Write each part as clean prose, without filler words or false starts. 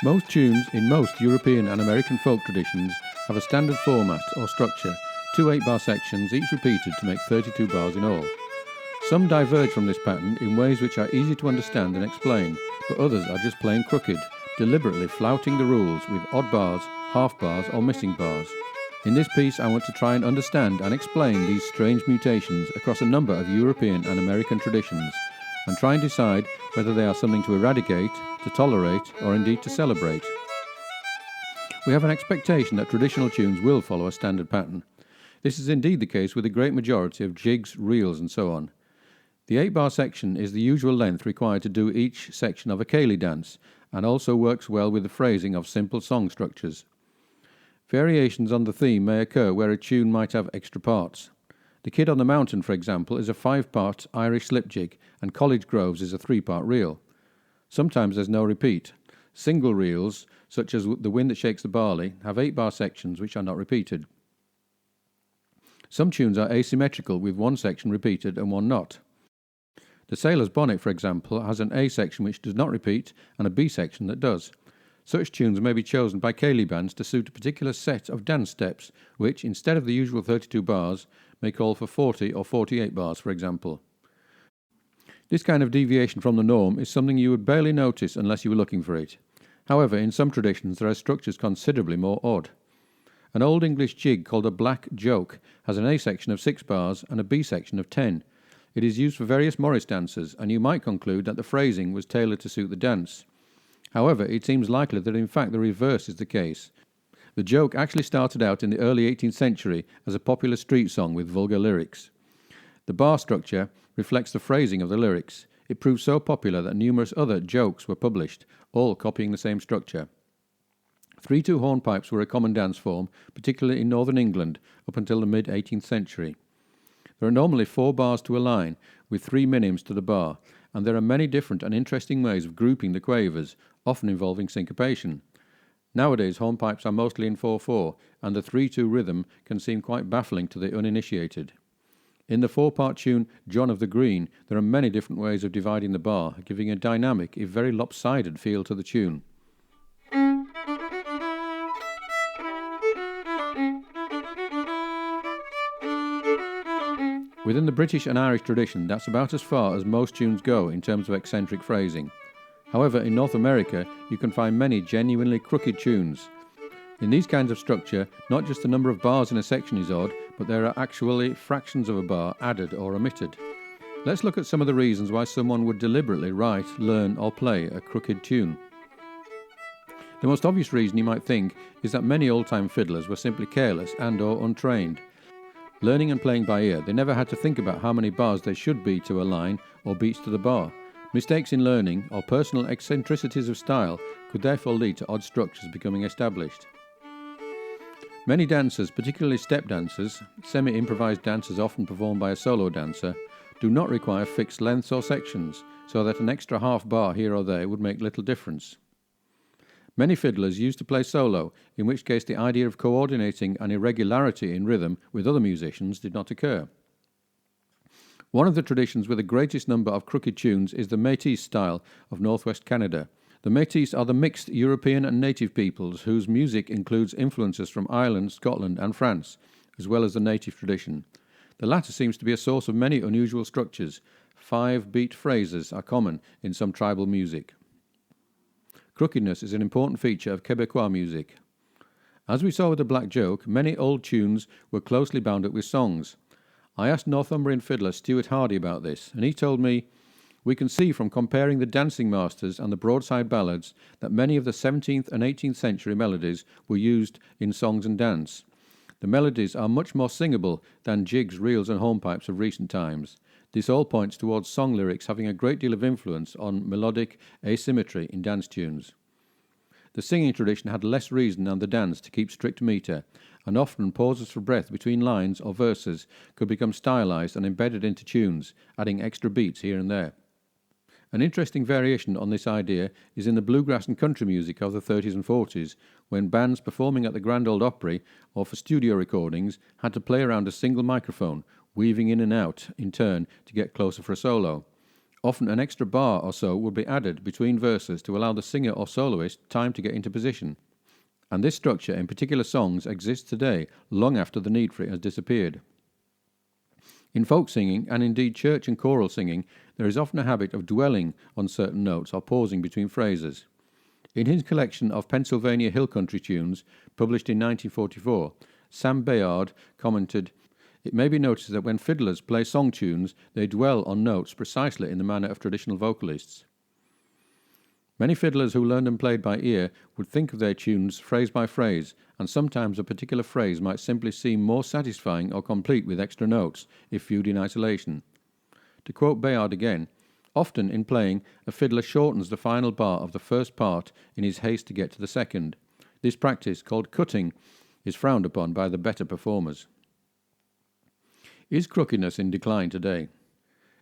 Most tunes in most European and American folk traditions have a standard format or structure, 2 8-bar sections, each repeated to make 32 bars in all. Some diverge from this pattern in ways which are easy to understand and explain, but others are just plain crooked, deliberately flouting the rules with odd bars, half bars or missing bars. In this piece I want to try and understand and explain these strange mutations across a number of European and American traditions, and try and decide whether they are something to eradicate, to tolerate, or indeed to celebrate. We have an expectation that traditional tunes will follow a standard pattern. This is indeed the case with the great majority of jigs, reels and so on. The 8-bar section is the usual length required to do each section of a ceilidh dance, and also works well with the phrasing of simple song structures. Variations on the theme may occur where a tune might have extra parts. The Kid on the Mountain, for example, is a 5-part Irish slip jig, and College Groves is a 3-part reel. Sometimes there's no repeat. Single reels, such as The Wind That Shakes the Barley, have 8-bar sections which are not repeated. Some tunes are asymmetrical, with one section repeated and one not. The Sailor's Bonnet, for example, has an A section which does not repeat and a B section that does. Such tunes may be chosen by ceilidh bands to suit a particular set of dance steps, which, instead of the usual 32 bars, may call for 40 or 48 bars, for example. This kind of deviation from the norm is something you would barely notice unless you were looking for it. However, in some traditions there are structures considerably more odd. An Old English jig called a black joke has an A section of 6 bars and a B section of 10. It is used for various Morris dances, and you might conclude that the phrasing was tailored to suit the dance. However, it seems likely that in fact the reverse is the case. The joke actually started out in the early 18th century as a popular street song with vulgar lyrics. The bar structure reflects the phrasing of the lyrics. It proved so popular that numerous other jokes were published, all copying the same structure. 3/2 hornpipes were a common dance form, particularly in northern England, up until the mid-18th century. There are normally 4 bars to a line, with 3 minims to the bar, and there are many different and interesting ways of grouping the quavers, often involving syncopation. Nowadays, hornpipes are mostly in 4/4, and the 3/2 rhythm can seem quite baffling to the uninitiated. In the 4-part tune John of the Green, there are many different ways of dividing the bar, giving a dynamic, if very lopsided, feel to the tune. Within the British and Irish tradition, that's about as far as most tunes go in terms of eccentric phrasing. However, in North America, you can find many genuinely crooked tunes. In these kinds of structure, not just the number of bars in a section is odd, but there are actually fractions of a bar added or omitted. Let's look at some of the reasons why someone would deliberately write, learn or play a crooked tune. The most obvious reason you might think is that many old-time fiddlers were simply careless and or untrained. Learning and playing by ear, they never had to think about how many bars there should be to a line or beats to the bar. Mistakes in learning or personal eccentricities of style could therefore lead to odd structures becoming established. Many dancers, particularly step dancers, semi-improvised dances often performed by a solo dancer, do not require fixed lengths or sections, so that an extra half bar here or there would make little difference. Many fiddlers used to play solo, in which case the idea of coordinating an irregularity in rhythm with other musicians did not occur. One of the traditions with the greatest number of crooked tunes is the Métis style of northwest Canada. The Métis are the mixed European and native peoples whose music includes influences from Ireland, Scotland and France, as well as the native tradition. The latter seems to be a source of many unusual structures. 5-beat phrases are common in some tribal music. Crookedness is an important feature of Québequois music. As we saw with the Black Joke, many old tunes were closely bound up with songs. I asked Northumbrian fiddler Stuart Hardy about this, and he told me, "We can see from comparing the dancing masters and the broadside ballads that many of the 17th and 18th century melodies were used in songs and dance. The melodies are much more singable than jigs, reels and hornpipes of recent times. This all points towards song lyrics having a great deal of influence on melodic asymmetry in dance tunes. The singing tradition had less reason than the dance to keep strict metre, and often pauses for breath between lines or verses could become stylised and embedded into tunes, adding extra beats here and there. An interesting variation on this idea is in the bluegrass and country music of the 30s and 40s, when bands performing at the Grand Ole Opry or for studio recordings had to play around a single microphone, weaving in and out in turn to get closer for a solo. Often an extra bar or so would be added between verses to allow the singer or soloist time to get into position. And this structure in particular songs exists today, long after the need for it has disappeared. In folk singing, and indeed church and choral singing, there is often a habit of dwelling on certain notes or pausing between phrases. In his collection of Pennsylvania Hill Country tunes, published in 1944, Sam Bayard commented, "It may be noticed that when fiddlers play song tunes, they dwell on notes precisely in the manner of traditional vocalists. Many fiddlers who learned and played by ear would think of their tunes phrase by phrase, and sometimes a particular phrase might simply seem more satisfying or complete with extra notes, if viewed in isolation." To quote Bayard again, "Often in playing, a fiddler shortens the final bar of the first part in his haste to get to the second. This practice, called cutting, is frowned upon by the better performers." Is crookedness in decline today?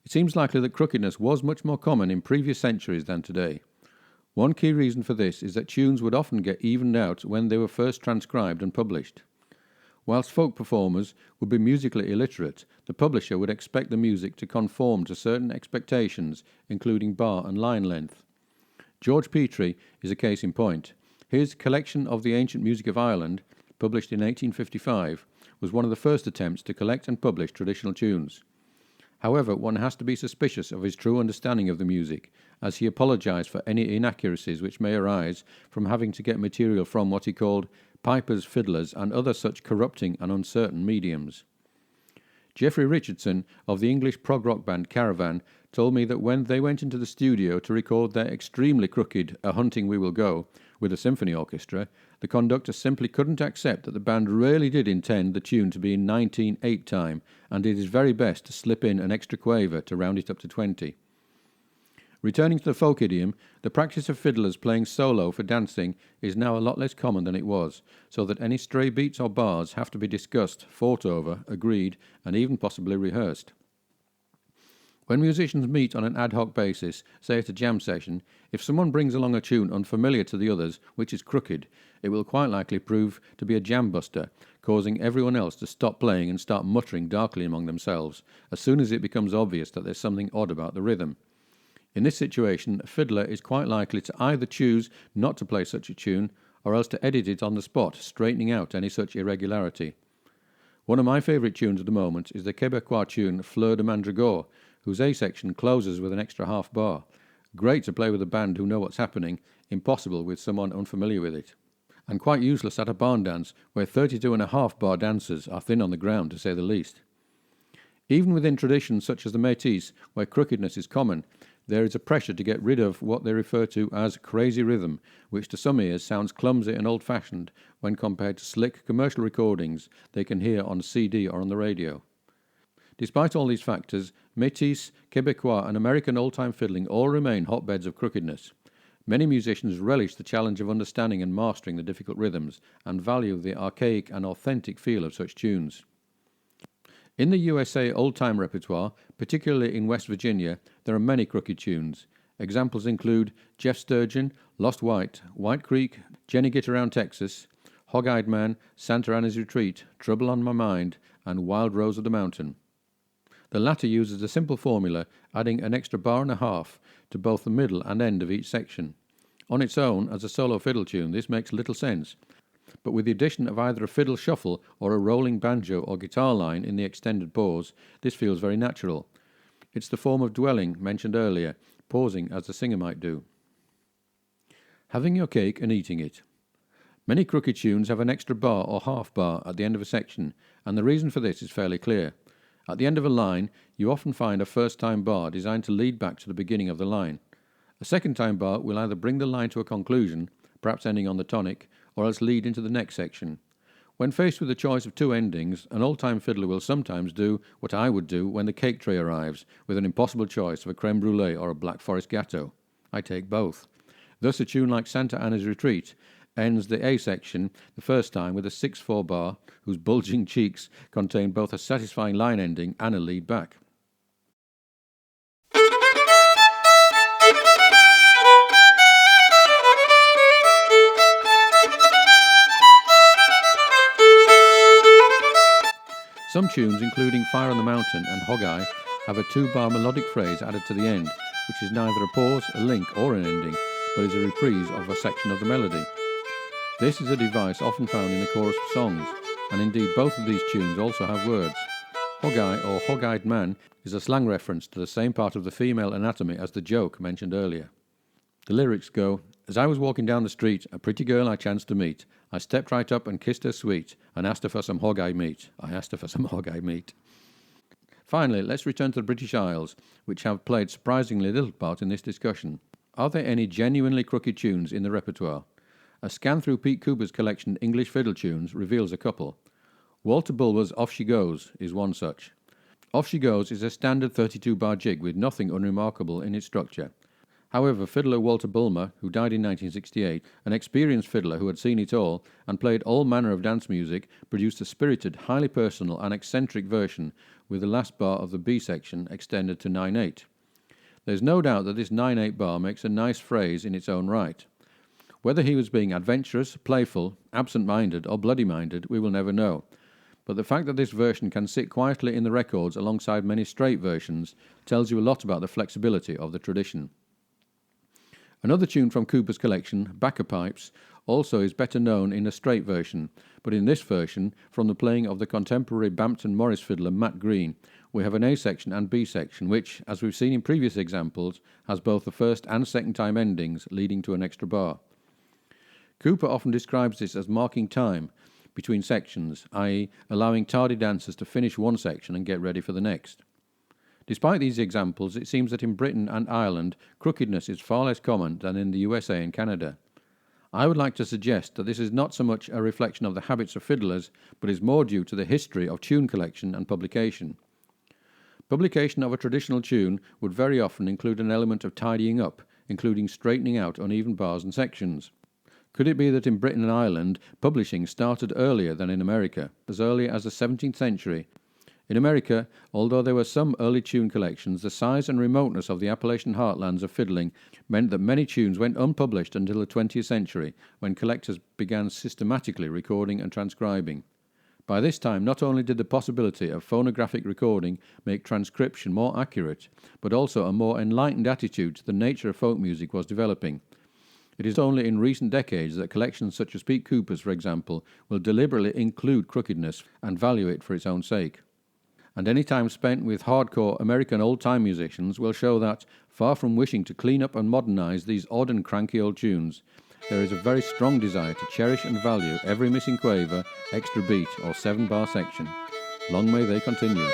It seems likely that crookedness was much more common in previous centuries than today. One key reason for this is that tunes would often get evened out when they were first transcribed and published. Whilst folk performers would be musically illiterate, the publisher would expect the music to conform to certain expectations, including bar and line length. George Petrie is a case in point. His Collection of the Ancient Music of Ireland, published in 1855, was one of the first attempts to collect and publish traditional tunes. However, one has to be suspicious of his true understanding of the music, as he apologised for any inaccuracies which may arise from having to get material from what he called pipers, fiddlers, and other such corrupting and uncertain mediums. Geoffrey Richardson of the English prog rock band Caravan told me that when they went into the studio to record their extremely crooked A Hunting We Will Go with a symphony orchestra, the conductor simply couldn't accept that the band really did intend the tune to be in 19/8 time, and did his very best to slip in an extra quaver to round it up to 20. Returning to the folk idiom, the practice of fiddlers playing solo for dancing is now a lot less common than it was, so that any stray beats or bars have to be discussed, fought over, agreed, and even possibly rehearsed. When musicians meet on an ad hoc basis, say at a jam session, if someone brings along a tune unfamiliar to the others, which is crooked, it will quite likely prove to be a jam buster, causing everyone else to stop playing and start muttering darkly among themselves, as soon as it becomes obvious that there's something odd about the rhythm. In this situation, a fiddler is quite likely to either choose not to play such a tune, or else to edit it on the spot, straightening out any such irregularity. One of my favourite tunes at the moment is the Québequois tune Fleur de Mandragore, whose A section closes with an extra half bar. Great to play with a band who know what's happening, impossible with someone unfamiliar with it. And quite useless at a barn dance, where 32.5 bar dancers are thin on the ground, to say the least. Even within traditions such as the Métis, where crookedness is common, there is a pressure to get rid of what they refer to as crazy rhythm, which to some ears sounds clumsy and old-fashioned when compared to slick commercial recordings they can hear on CD or on the radio. Despite all these factors, Métis, Québequois and American old-time fiddling all remain hotbeds of crookedness. Many musicians relish the challenge of understanding and mastering the difficult rhythms, and value the archaic and authentic feel of such tunes. In the USA old-time repertoire, particularly in West Virginia, there are many crooked tunes. Examples include Jeff Sturgeon, Lost White, White Creek, Jenny Get Around Texas, Hog-Eyed Man, Santa Anna's Retreat, Trouble on My Mind, and Wild Rose of the Mountain. The latter uses a simple formula, adding an extra bar and a half to both the middle and end of each section. On its own, as a solo fiddle tune, this makes little sense, but with the addition of either a fiddle shuffle or a rolling banjo or guitar line in the extended pause, this feels very natural. It's the form of dwelling mentioned earlier, pausing as the singer might do. Having your cake and eating it. Many crooked tunes have an extra bar or half bar at the end of a section, and the reason for this is fairly clear. At the end of a line, you often find a first-time bar designed to lead back to the beginning of the line. A second-time bar will either bring the line to a conclusion, perhaps ending on the tonic, or else lead into the next section. When faced with the choice of two endings, an old-time fiddler will sometimes do what I would do when the cake tray arrives, with an impossible choice of a creme brulee or a Black Forest gâteau. I take both. Thus a tune like Santa Anna's Retreat ends the A section the first time with a 6/4 bar whose bulging cheeks contain both a satisfying line ending and a lead back. Some tunes, including Fire on the Mountain and Hog-Eye, have a 2-bar melodic phrase added to the end, which is neither a pause, a link or an ending, but is a reprise of a section of the melody. This is a device often found in the chorus of songs, and indeed both of these tunes also have words. Hog-eye or hog-eyed man is a slang reference to the same part of the female anatomy as the joke mentioned earlier. The lyrics go, "As I was walking down the street, a pretty girl I chanced to meet. I stepped right up and kissed her sweet, and asked her for some hog-eye meat. I asked her for some hog-eye meat." Finally, let's return to the British Isles, which have played surprisingly little part in this discussion. Are there any genuinely crooked tunes in the repertoire? A scan through Pete Cooper's collection English Fiddle tunes reveals a couple. Walter Bulwer's Off She Goes is one such. Off She Goes is a standard 32-bar jig with nothing unremarkable in its structure. However, fiddler Walter Bulmer, who died in 1968, an experienced fiddler who had seen it all and played all manner of dance music, produced a spirited, highly personal and eccentric version with the last bar of the B section extended to 9/8. There's no doubt that this 9/8 bar makes a nice phrase in its own right. Whether he was being adventurous, playful, absent-minded or bloody-minded, we will never know. But the fact that this version can sit quietly in the records alongside many straight versions tells you a lot about the flexibility of the tradition. Another tune from Cooper's collection, Backer Pipes, also is better known in a straight version, but in this version, from the playing of the contemporary Bampton Morris fiddler Matt Green, we have an A section and B section which, as we've seen in previous examples, has both the first and second time endings leading to an extra bar. Cooper often describes this as marking time between sections, i.e. allowing tardy dancers to finish one section and get ready for the next. Despite these examples, it seems that in Britain and Ireland, crookedness is far less common than in the USA and Canada. I would like to suggest that this is not so much a reflection of the habits of fiddlers, but is more due to the history of tune collection and publication. Publication of a traditional tune would very often include an element of tidying up, including straightening out uneven bars and sections. Could it be that in Britain and Ireland, publishing started earlier than in America, as early as the 17th century? In America, although there were some early tune collections, the size and remoteness of the Appalachian heartlands of fiddling meant that many tunes went unpublished until the 20th century, when collectors began systematically recording and transcribing. By this time, not only did the possibility of phonographic recording make transcription more accurate, but also a more enlightened attitude to the nature of folk music was developing. It is only in recent decades that collections such as Pete Cooper's, for example, will deliberately include crookedness and value it for its own sake. And any time spent with hardcore American old-time musicians will show that, far from wishing to clean up and modernise these odd and cranky old tunes, there is a very strong desire to cherish and value every missing quaver, extra beat or 7-bar section. Long may they continue.